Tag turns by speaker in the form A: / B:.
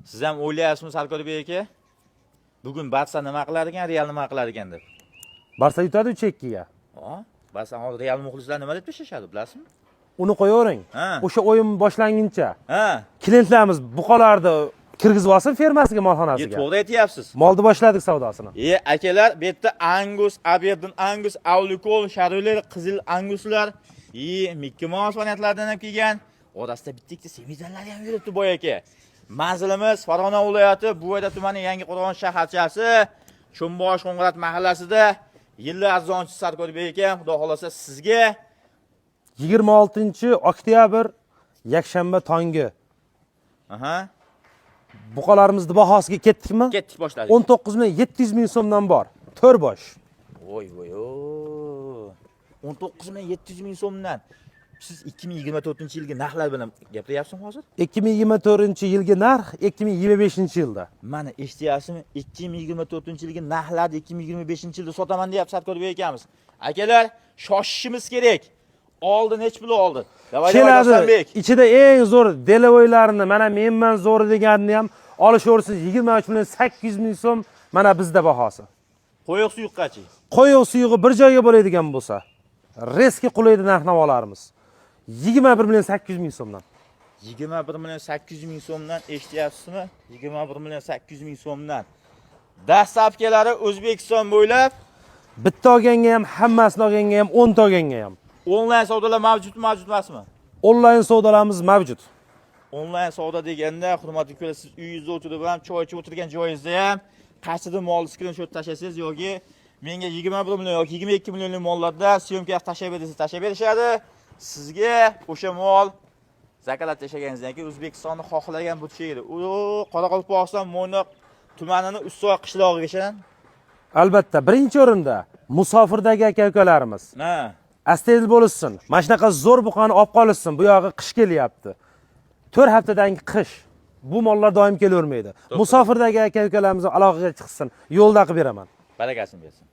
A: Siz ham o'ylayapsizmi Sarkor bek aka? Bugun Barsa nima qilar ekan, Real nima qilar ekan deb.
B: Barsa yutadi 3-2 ga.
A: Ha? Barsa hozir Real muxlislar nima deb tashashadi, bilasizmi?
B: Uni qo'yavering.
A: Ha.
B: O'sha o'yin boshlanguncha
A: Ha.
B: klientlarimiz buqalarni kirgizib olsin fermasiga, molxonasiga.
A: To'g'ri aytyapsiz.
B: Molni boshladik savdosini.
A: Akalar, bu yerda Angus, Aberdeen Angus, Aulikol, Sharoler, Qizil Anguslar, Mickey Mouse variantlardan ham kelgan. Orasida bitta-ikkita semizanlar ham yuribdi boy aka. Manzilimiz Farg'ona viloyati Buvayda tumani Yangiqo'rg'on shaharchasi, Cho'mbosh Qo'ng'rat mahallasida. Yillar arzonchi Sarkor bek aka, xudo xolasa sizga
B: 26-oktyabr yakshanba tongi.
A: Aha.
B: Buqalarimizni bahosiga ketdikmi?
A: Ketdik boshladik.
B: 19.700.000 so'mdan bor. 4 bosh.
A: Voy. 19.700.000 so'mdan. Siz 2024-yilgi narxlar bilan gapiryapsizmi hozir?
B: 2024-yilgi narx 2025-yilda.
A: Mana eshityapsizmi? 2024-yilgi narxlarni 2025-yilda sotaman deyapti Sarkor bek akamiz. Akalar, shoshishimiz kerak. Oldi nech pul oldi?
B: Keladi. Ichida eng zo'r delovoylarini, mana menman zo'r deganini ham olishaversiz 23.800.000 so'm mana bizda bahosi.
A: Qo'yoq suyuqqachi.
B: Qo'yoq suyug'i bir joyga bo'ladigan bo'lsa, reski qulaydi narx-navolarimiz. 21.800.000 so'mdan.
A: 21.800.000 so'mdan eshityapsizmi? 21.800.000 so'mdan. Dastlabkilari O'zbekiston bo'ylab
B: bitta olganga ham, hammasini olganga ham, 10 ta olganga ham.
A: Onlayn savdolar mavjud emasmi?
B: Onlayn savdolarimiz mavjud.
A: Onlayn savdo deganda, hurmatli ko'rlar, siz uyingizda o'tirib ham, choy ichib o'tirgan joyingizda ham qaysidir mol skrinshot tashlasangiz yoki menga 21 million yoki 22 millionlik mollarda syomka tashlab bersangiz tashlab berishadi. Sizga o'sha mol zakalat tashlaganingizdan keyin O'zbekistonni xohlagan budjetga, Qoraqalpog'iston Mo'ynoq tumanining Ustoy qishlog'igacha.
B: Albatta, birinchi o'rinda musofirdagi aka-ukalarimiz.
A: Ha.
B: Astoydil bo'lsin. Mana shunaqa zo'r buqani olib qolishsin. Bu yog'i qish kelyapti. 4 haftadan qish. Bu mollar doim kelavermaydi. Musofirdagi aka-ukalarimiz aloqaga chiqsin. Yo'lda qilib beraman.
A: Barakasini bersin.